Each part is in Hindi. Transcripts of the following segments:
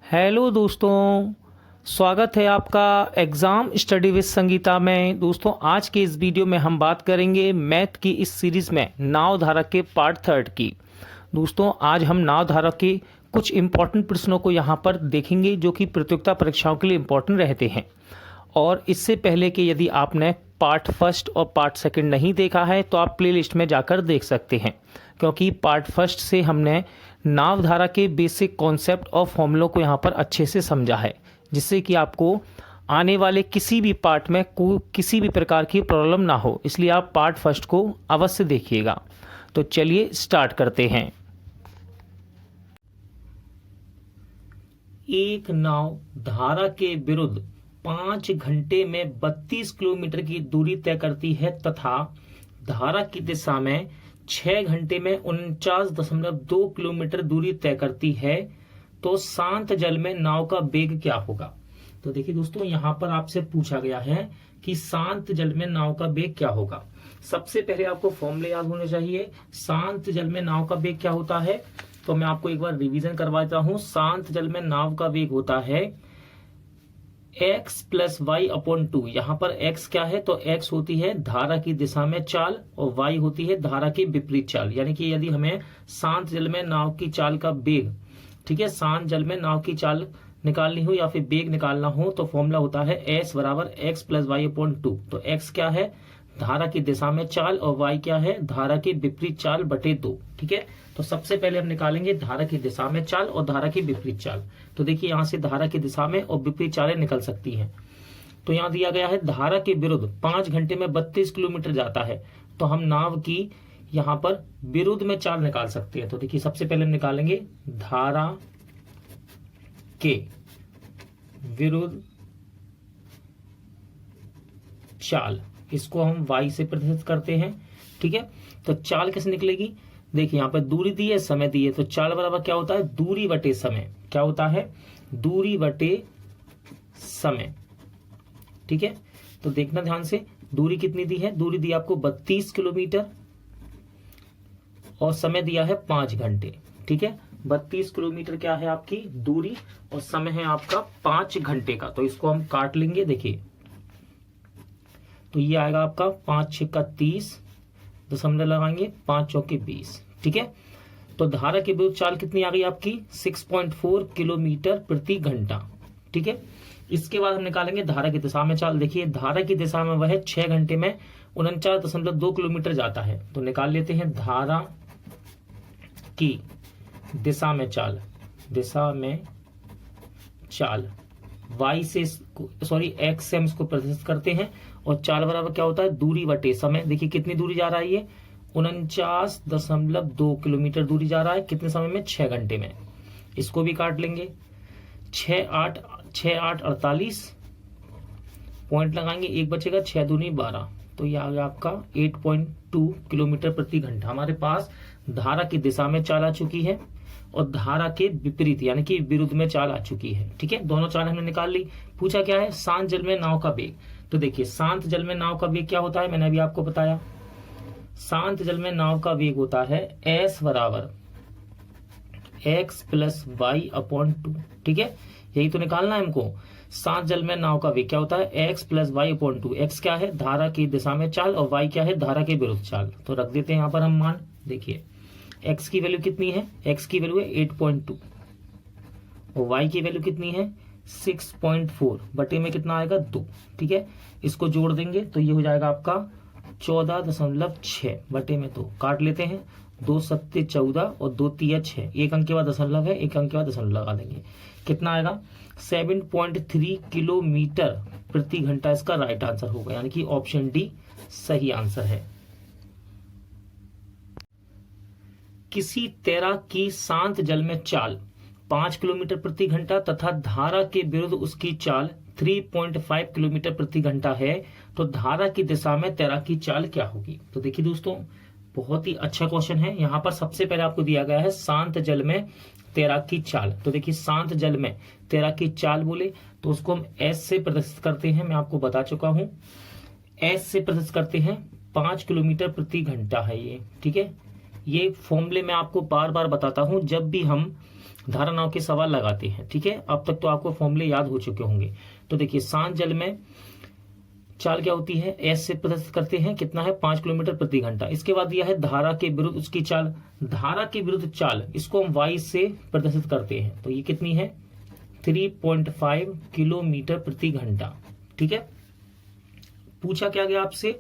हेलो दोस्तों, स्वागत है आपका एग्ज़ाम स्टडी विद संगीता में। दोस्तों, आज के इस वीडियो में हम बात करेंगे मैथ की इस सीरीज़ में नाव धारा के पार्ट 3 की। दोस्तों, आज हम नाव धारा के कुछ इम्पॉर्टेंट प्रश्नों को यहाँ पर देखेंगे जो कि प्रतियोगिता परीक्षाओं के लिए इम्पॉर्टेंट रहते हैं। और इससे पहले कि यदि आपने पार्ट 1 और पार्ट 2 नहीं देखा है तो आप प्लेलिस्ट में जाकर देख सकते हैं, क्योंकि पार्ट 1 से हमने नावधारा के बेसिक कॉन्सेप्ट और फॉर्मूलों को यहाँ पर अच्छे से समझा है, जिससे कि आपको आने वाले किसी भी पार्ट में किसी भी प्रकार की प्रॉब्लम ना हो। इसलिए आप पार्ट 1 को अवश्य देखिएगा। तो चलिए स्टार्ट करते हैं। एक नाव धारा के विरुद्ध 5 घंटे में 32 किलोमीटर की दूरी तय करती है तथा धारा की दिशा में 6 घंटे में 49.2 किलोमीटर दूरी तय करती है, तो शांत जल में नाव का वेग क्या होगा। तो देखिए दोस्तों, यहाँ पर आपसे पूछा गया है कि शांत जल में नाव का वेग क्या होगा। सबसे पहले आपको फॉर्मूले याद होने चाहिए। शांत जल में नाव का वेग क्या होता है, तो मैं आपको एक बार रिवीजन करवाता हूं। शांत जल में नाव का वेग होता है x प्लस वाई अपॉन 2। यहाँ पर x क्या है, तो x होती है धारा की दिशा में चाल और y होती है धारा की विपरीत चाल। यानी कि यदि हमें शांत जल में नाव की चाल का वेग, ठीक है, शांत जल में नाव की चाल निकालनी हो या फिर वेग निकालना हो, तो फॉर्मूला होता है s बराबर x प्लस वाई अपॉन 2। तो x क्या है, धारा की दिशा में चाल, और y क्या है, धारा की विपरीत चाल बटे 2। ठीक है, तो सबसे पहले हम निकालेंगे धारा की दिशा में चाल और धारा की विपरीत चाल। तो देखिए, यहाँ से धारा की दिशा में और विपरीत चालें निकल सकती हैं। तो यहाँ दिया गया है धारा के विरुद्ध 5 घंटे में 32 किलोमीटर जाता है, तो हम नाव की यहाँ पर विरुद्ध में चाल निकाल सकते हैं। तो देखिए, सबसे पहले हम निकालेंगे धारा के विरुद्ध चाल, इसको हम y से प्रतिशत करते हैं। ठीक है, तो चाल कैसे निकलेगी, देखिए यहाँ पर दूरी दी है, समय दी है, तो चाल बराबर क्या होता है, दूरी बटे समय। क्या होता है, दूरी बटे समय। ठीक है, तो देखना ध्यान से, दूरी कितनी दी है, दूरी दी आपको 32 किलोमीटर और समय दिया है 5 घंटे। ठीक है, 32 किलोमीटर क्या है आपकी दूरी और समय है आपका 5 घंटे का। तो इसको हम काट लेंगे। देखिए, तो ये आएगा आपका 5 6 का 30, दशमलव लगाएंगे, 5 चौके 20। ठीक है, तो धारा के विरुद्ध चाल कितनी आ गई आपकी 6.4 किलोमीटर प्रति घंटा। ठीक है, इसके बाद हम निकालेंगे धारा की दिशा में चाल। देखिए, धारा की दिशा में वह 6 घंटे में 49.2 किलोमीटर जाता है। तो निकाल लेते हैं धारा की दिशा में चाल। दिशा में चाल y से x से हम इसको प्रतिशत करते हैं, और चाल बराबर क्या होता है, दूरी बटे समय। देखिए कितनी दूरी जा रहा है, ये 49.2 किलोमीटर दूरी जा रहा है, कितने समय में, 6 घंटे में। इसको भी काट लेंगे, 6 8 48 पॉइंट लगाएंगे, एक बचेगा, 6 दूनी 12। तो ये आ गया आपका 8.2 किलोमीटर प्रति घंटा। हमारे पास धारा की दिशा में चाल आ चुकी है और धारा के विपरीत यानी कि विरुद्ध में चाल आ चुकी है। ठीक है, दोनों चाल हमने निकाल ली। पूछा क्या है, शांत जल में नाव का वेग। तो देखिए, शांत जल में नाव का वेग क्या होता है, मैंने अभी आपको बताया। शांत जल में नाव का वेग होता है s बराबर x प्लस वाई अपॉन 2। ठीक है, यही तो निकालना है हमको। शांत जल में नाव का वेग क्या होता है, x plus y upon 2। x क्या है, धारा की दिशा में चाल, और y क्या है, धारा के विरुद्ध चाल। तो रख देते हैं यहाँ पर हम मान। देखिए, x की वैल्यू कितनी है, x की वैल्यू है 8.2 और y की वैल्यू कितनी है 6.4, बटे में कितना आएगा 2। ठीक है, इसको जोड़ देंगे तो ये हो जाएगा आपका 14.6 बटे में 2। काट लेते हैं, 2 7 14 और 2 3 6, एक अंक के बाद दशमलव है, एक अंक के बाद दशमलव लगा देंगे, कितना आएगा 7.3 किलोमीटर प्रति घंटा। इसका राइट आंसर होगा, यानी कि ऑप्शन डी सही आंसर है। किसी तैराक की शांत जल में चाल 5 किलोमीटर प्रति घंटा तथा धारा के विरुद्ध उसकी चाल 3.5 किलोमीटर प्रति घंटा है, तो धारा की दिशा में तैराक की चाल क्या होगी। तो देखिए दोस्तों, बहुत ही अच्छा क्वेश्चन है। यहाँ पर सबसे पहले आपको दिया गया है शांत जल में तैराक की चाल। तो देखिए, शांत जल में तैराक की चाल बोले तो उसको हम s से प्रदर्शित करते हैं। मैं आपको बता चुका हूं, s से प्रदर्शित करते हैं 5 किलोमीटर प्रति घंटा है ये। ठीक है, ये फॉर्मूले मैं आपको बार बार बताता हूं जब भी हम धारा नाव के सवाल लगाते हैं, ठीक है। अब तक तो आपको फॉर्मूले याद हो चुके होंगे। तो देखिए शांत जल में चाल क्या होती है, एस से प्रदर्शित करते हैं, कितना है 5 किलोमीटर प्रति घंटा। इसके बाद दिया है धारा के विरुद्ध उसकी चाल, धारा के विरुद्ध चाल इसको हम वाई से प्रदर्शित करते हैं, तो ये कितनी है 3.5 किलोमीटर प्रति घंटा, ठीक है। पूछा क्या गया आपसे,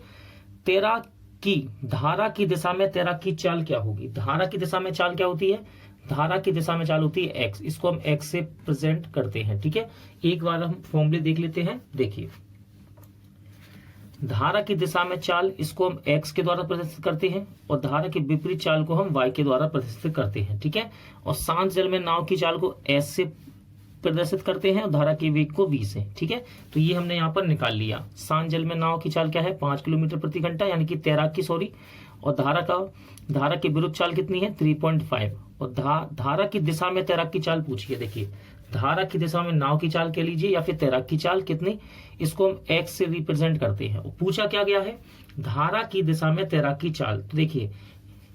तैराक की धारा की दिशा में तैराक की चाल क्या होगी। धारा की दिशा में चाल क्या होती है, धारा की दिशा में चाल होती है एक्स, इसको हम एक्स से प्रेजेंट करते हैं, ठीक है। एक बार हम फॉर्मूले देख लेते हैं। देखिए धारा की दिशा में चाल इसको हम एक्स के द्वारा प्रदर्शित करते हैं और धारा के विपरीत चाल को हम वाई के द्वारा प्रदर्शित करते हैं, ठीक है। और शांत जल में नाव की चाल को एस से प्रदर्शित करते हैं और धारा के वेग को v से, ठीक है। तो ये हमने यहाँ पर निकाल लिया। शांत जल में नाव की चाल क्या है 5 किलोमीटर प्रति घंटा, यानी कि तैराक की, सॉरी, और धारा की विरुद्ध चाल कितनी है 3.5, और धारा की दिशा में तैराक की चाल पूछिए। देखिए धारा की दिशा में नाव की चाल कह लीजिए या फिर तैराक की चाल कितनी, इसको हम एक्स से रिप्रेजेंट करते हैं। पूछा क्या गया है, धारा की दिशा में तैराक की चाल। तो देखिए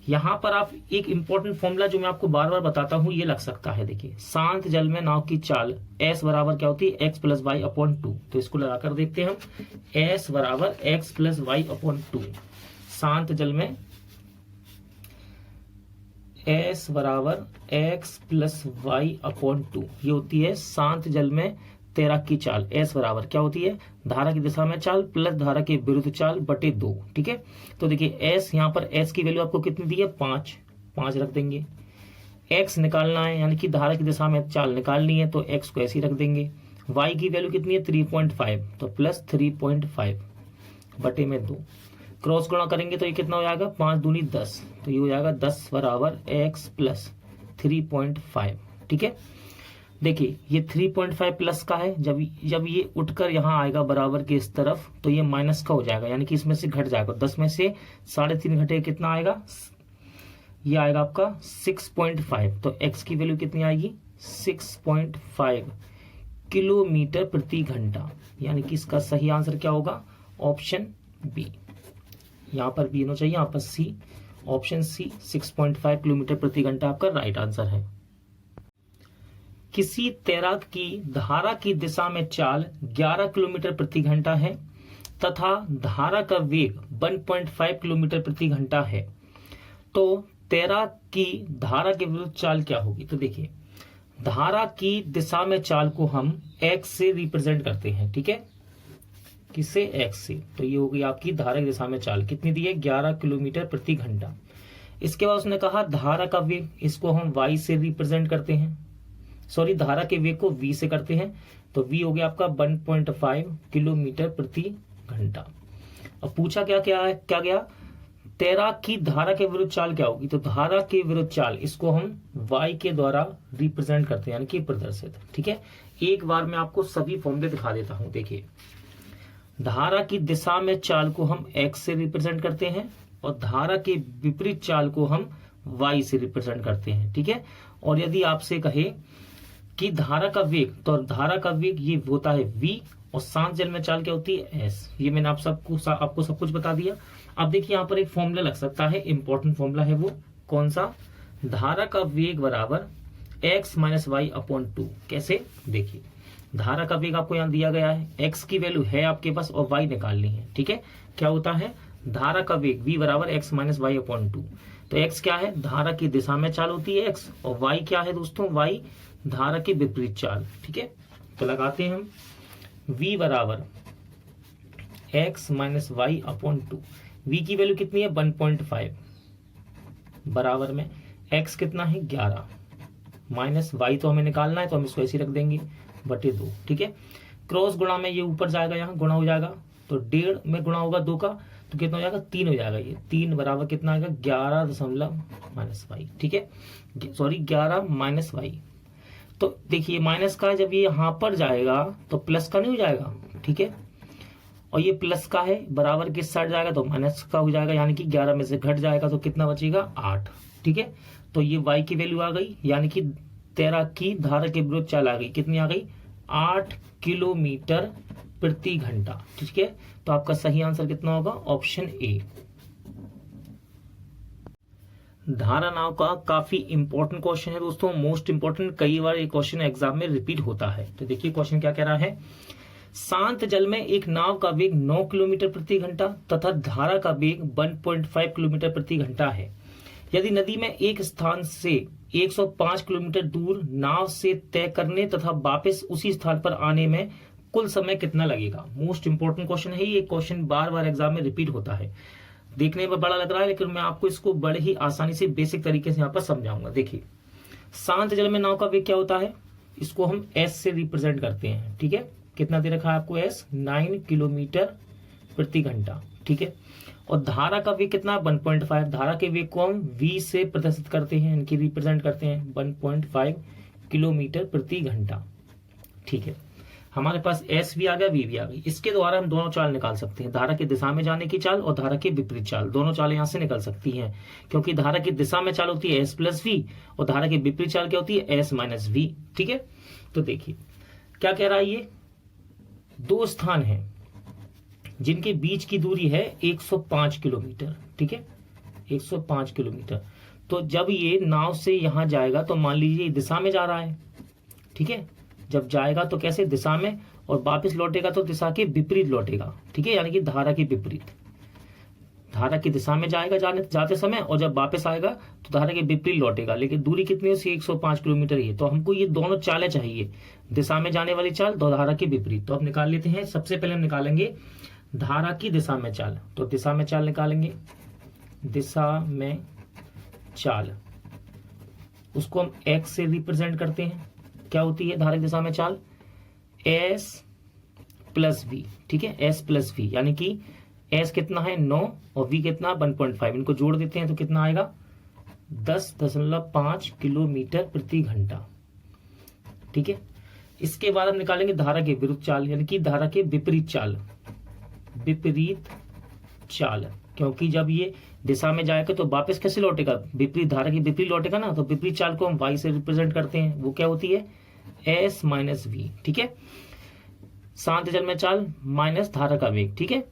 यहां पर आप एक इंपॉर्टेंट फॉर्मूला जो मैं आपको बार बार बताता हूं ये लग सकता है। देखिए शांत जल में नाव की चाल एस बराबर क्या होती है एक्स प्लस वाई अपॉन 2। तो इसको लगाकर देखते हैं हम, एस बराबर एक्स प्लस वाई अपॉन 2। शांत जल में एस बराबर एक्स प्लस वाई अपॉन 2 ये होती है शांत जल में तैराक की चाल। एस बराबर क्या होती है, धारा की दिशा में चाल प्लस धारा के विरुद्ध चाल बटे 2, ठीक है। तो देखिए एस, यहाँ पर एस की वैल्यू आपको कितनी दी है 5 रख देंगे। एक्स निकालना है यानी कि धारा की दिशा में चाल निकालनी है, तो एक्स को ऐसे ही रख देंगे। वाई की वैल्यू कितनी है 3.5, तो प्लस 3.5 बटे में 2। क्रॉस गुणा करेंगे तो ये कितना हो जाएगा 5 दूनी 10, तो ये हो जाएगा 10 बराबर एक्स प्लस 3.5, ठीक है। देखिए ये 3.5 प्लस का है, जब ये उठकर यहाँ आएगा बराबर के इस तरफ तो ये माइनस का हो जाएगा, यानी कि इसमें से घट जाएगा। 10 में से 3.5 घटे कितना आएगा, ये आएगा आपका 6.5। तो x की वैल्यू कितनी आएगी 6.5 किलोमीटर प्रति घंटा, यानी कि इसका सही आंसर क्या होगा ऑप्शन बी। यहाँ पर बी होना चाहिए, यहाँ पर सी, ऑप्शन सी 6.5 किलोमीटर प्रति घंटा आपका राइट आंसर है। किसी तैराक की धारा की दिशा में चाल 11 किलोमीटर प्रति घंटा है तथा धारा का वेग 1.5 किलोमीटर प्रति घंटा है, तो तैराक की धारा के विरुद्ध चाल क्या होगी। तो देखिए धारा की दिशा में चाल को हम x से रिप्रेजेंट करते हैं, ठीक है, किससे x से। तो ये होगी आपकी धारा की दिशा में चाल, कितनी दी है 11 किलोमीटर प्रति घंटा। इसके बाद उसने कहा धारा का वेग, इसको हम y से रिप्रेजेंट करते हैं, सॉरी धारा के वेग को v से करते हैं, तो v हो गया आपका 1.5 किलोमीटर प्रति घंटा। अब पूछा क्या गया, तैराक की धारा के विरुद्ध चाल क्या होगी। तो धारा के विरुद्ध चाल इसको हम y के द्वारा रिप्रेजेंट करते हैं, यानी कि प्रदर्शित, ठीक है। एक बार मैं आपको सभी फॉर्मूले दिखा देता हूं। देखिए धारा की दिशा में चाल को हम x से रिप्रेजेंट करते हैं और धारा के विपरीत चाल को हम y से रिप्रेजेंट करते हैं, ठीक है। और यदि आपसे कहे कि धारा का वेग, तो धारा का वेग ये होता है v और शांत जल में चाल क्या होती है s। ये मैंने आपको सब कुछ बता दिया। अब देखिए यहाँ पर एक फॉर्मूला लग सकता है, इंपॉर्टेंट फॉर्मूला है, वो कौन सा, धारा का वेग बराबर x माइनस वाई अपॉन 2। कैसे, देखिए धारा का वेग आपको यहाँ दिया गया है, x की वैल्यू है आपके पास और y निकालनी है, ठीक है। क्या होता है, धारा का वेग v बराबर x माइनस वाई अपॉन 2। तो x क्या है, धारा की दिशा में चाल होती है x, और y क्या है दोस्तों, y धारा के विपरीत चाल, ठीक है। तो लगाते हैं हम v बराबर x minus y upon 2। v की वैल्यू कितनी है 1.5 बराबर में x कितना है 11 माइनस y तो हमें निकालना है, तो हम इसको ऐसे रख देंगे बटे 2, ठीक है। क्रॉस गुणा में ये ऊपर जाएगा, यहाँ गुणा हो जाएगा, तो 1.5 में गुणा होगा 2 का, तो कितना हो जाएगा 3 हो जाएगा। ये 3 बराबर कितना आएगा 11 माइनस वाई, ठीक है, सॉरी 11 माइनस वाई। तो देखिए माइनस का जब ये यहाँ पर जाएगा तो प्लस का नहीं हो जाएगा, ठीक है, और ये प्लस का है बराबर किस साइड जाएगा तो माइनस का हो जाएगा, यानी कि 11 में से घट जाएगा तो कितना बचेगा 8, ठीक है। तो ये y की वैल्यू आ गई, यानी कि तैराक की धारा के विरुद्ध चाल आ गई, कितनी आ गई 8 किलोमीटर प्रति घंटा, ठीक है। तो आपका सही आंसर कितना होगा ऑप्शन ए। धारा नाव का काफी इंपॉर्टेंट क्वेश्चन है दोस्तों, मोस्ट इंपॉर्टेंट। कई बार ये क्वेश्चन एग्जाम में रिपीट होता है। तो देखिए क्वेश्चन क्या कह रहा है। शांत जल में एक नाव का वेग 9 किलोमीटर प्रति घंटा तथा धारा का वेग 1.5 किलोमीटर प्रति घंटा है। यदि नदी में एक स्थान से 105 किलोमीटर दूर नाव से तय करने तथा वापस उसी स्थान पर आने में कुल समय कितना लगेगा। मोस्ट इंपॉर्टेंट क्वेश्चन है ये। क्वेश्चन बार बार एग्जाम में रिपीट होता है। देखने में बड़ा लग रहा है, लेकिन मैं आपको इसको बड़े ही आसानी से बेसिक तरीके से यहाँ पर समझाऊंगा। देखिए, शांत जल में नाव का वेग क्या होता है, इसको हम एस से रिप्रेजेंट करते हैं। ठीक है, कितना दे रखा है आपको एस, 9 किलोमीटर प्रति घंटा। ठीक है, और धारा का वेग कितना, 1.5। धारा के वेग को हम वी से प्रदर्शित करते हैं, इनकी रिप्रेजेंट करते हैं 1.5 किलोमीटर प्रति घंटा। ठीक है, हमारे पास एस भी आ गया, वी भी आ गई। इसके द्वारा हम दोनों चाल निकाल सकते हैं, धारा की दिशा में जाने की चाल और धारा की विपरीत चाल। दोनों चाल यहां से निकल सकती हैं, क्योंकि धारा की दिशा में चाल होती है एस प्लस वी और धारा की विपरीत चाल क्या होती है, एस माइनस वी। ठीक है, तो देखिए क्या कह रहा है ये। दो स्थान है जिनके बीच की दूरी है 105 किलोमीटर। ठीक है, 105 किलोमीटर। तो जब ये नाव से यहां जाएगा तो मान लीजिए दिशा में जा रहा है। ठीक है, जब जाएगा तो कैसे, दिशा में, और वापस लौटेगा तो दिशा के विपरीत लौटेगा। ठीक है, यानी कि धारा के विपरीत। धारा की दिशा में जाएगा जाते समय, और जब वापस आएगा तो धारा के विपरीत लौटेगा। लेकिन दूरी कितनी है, 105 किलोमीटर ही है। तो हमको ये दोनों चालें चाहिए, दिशा में जाने वाली चाल, दो धारा के विपरीत। तो अब निकाल लेते हैं। सबसे पहले हम निकालेंगे धारा की दिशा में चाल। तो दिशा में चाल निकालेंगे, दिशा में चाल, उसको हम एक्स से रिप्रेजेंट करते हैं। क्या होती है धारा की दिशा में चाल, एस प्लस वी। ठीक है, एस प्लस वी, यानी कि एस कितना है 9 और वी कितना 1.5। इनको जोड़ देते हैं तो कितना आएगा, 10.5 किलोमीटर प्रति घंटा। ठीक है, इसके बाद हम निकालेंगे धारा के विरुद्ध चाल, यानी कि धारा के विपरीत चाल। विपरीत चाल, क्योंकि जब ये दिशा में जाएगा तो वापस कैसे लौटेगा, विपरीत, धारा की विपरीत लौटेगा ना। तो विपरीत चाल को हम वाई से रिप्रेजेंट करते हैं, वो क्या होती है, एस माइनस वी। ठीक है, शांत जल में चाल माइनस धारा का वेग। ठीक है,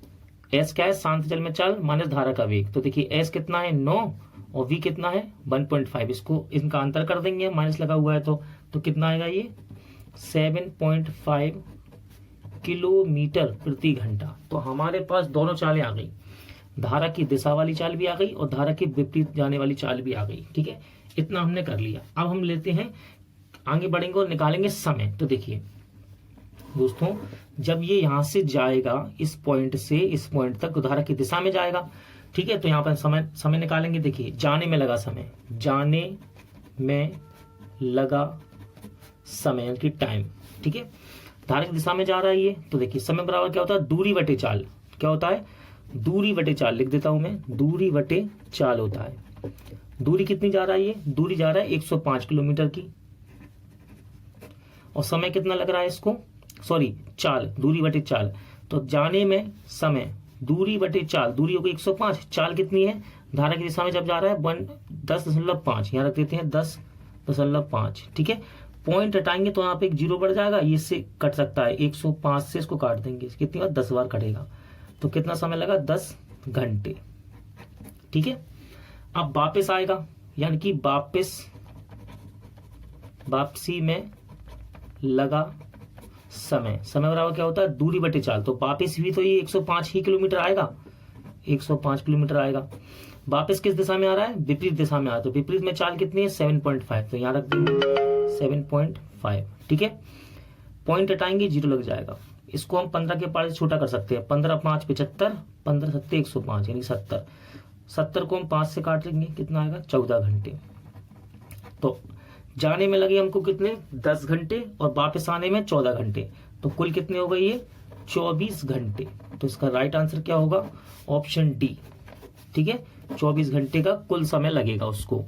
एस क्या है, शांत जल में चाल माइनस धारा का वेग। तो देखिए एस कितना है 9 और वी कितना है 1.5। इसको इनका अंतर कर देंगे, माइनस लगा हुआ है तो कितना आएगा ये 7.5 किलोमीटर प्रति घंटा। तो हमारे पास दोनों चालें आ गई, धारा की दिशा वाली चाल भी आ गई और धारा की विपरीत जाने वाली चाल भी आ गई। ठीक है, इतना हमने कर लिया। अब हम लेते हैं, आगे बढ़ेंगे और निकालेंगे समय। तो देखिए दोस्तों, जब ये यहां से जाएगा इस पॉइंट से इस पॉइंट तक, धारा की दिशा में जाएगा। ठीक है, तो यहां पर समय निकालेंगे। देखिए जाने में लगा समय, जाने में लगा समय यानी कि टाइम। ठीक है, धारा की दिशा में जा रहा है ये, तो देखिए समय बराबर क्या होता है, दूरी बटे चाल। क्या होता है, दूरी बटे चाल। लिख देता हूं मैं, दूरी बटे चाल होता है। दूरी कितनी जा रहा है ये, दूरी जा रहा है 105 किलोमीटर की, और समय कितना लग रहा है इसको, सॉरी चाल, दूरी बटे चाल। तो जाने में समय, दूरी बटे चाल, दूरी हो गई 105, चाल कितनी है, धारा की दिशा में जब जा रहा है 10.5, यहाँ रख देते हैं 10.5। ठीक है, पॉइंट हटाएंगे तो यहाँ पे एक जीरो बढ़ जाएगा, ये इससे कट सकता है, 105 से इसको काट देंगे, कितनी बार 10 बार कटेगा। तो कितना समय लगा, 10 घंटे। ठीक है, अब वापस आएगा, यानी कि वापसी में लगा समय। समय बराबर क्या होता है, दूरी बटे चाल। तो वापस भी तो ये 105 ही किलोमीटर आएगा, 105 किलोमीटर आएगा। वापस किस दिशा में आ रहा है, विपरीत दिशा में आ रहा है। तो विपरीत में चाल कितनी है 7.5, तो यहाँ रख देंगे 7.5। ठीक है, पॉइंट हटाएंगे, जीरो लग जाएगा। इसको हम 15 के पार से छोटा कर सकते हैं, 15 5 75, 15 7 105 यानी 70 को हम 5 से काट लेंगे, कितना आएगा 14 घंटे। तो जाने में लगे हमको कितने 10 घंटे और वापस आने में 14 घंटे, तो कुल कितने हो गए ये 24 घंटे। तो इसका राइट आंसर क्या होगा, ऑप्शन डी। ठीक है, 24 घंटे का कुल समय लगेगा उसको।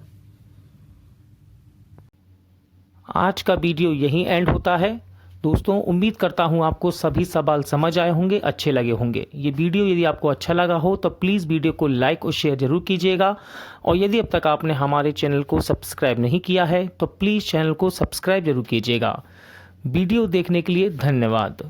आज का वीडियो यहीं एंड होता है दोस्तों। उम्मीद करता हूं आपको सभी सवाल समझ आए होंगे, अच्छे लगे होंगे। ये वीडियो यदि आपको अच्छा लगा हो तो प्लीज़ वीडियो को लाइक और शेयर जरूर कीजिएगा, और यदि अब तक आपने हमारे चैनल को सब्सक्राइब नहीं किया है तो प्लीज़ चैनल को सब्सक्राइब जरूर कीजिएगा। वीडियो देखने के लिए धन्यवाद।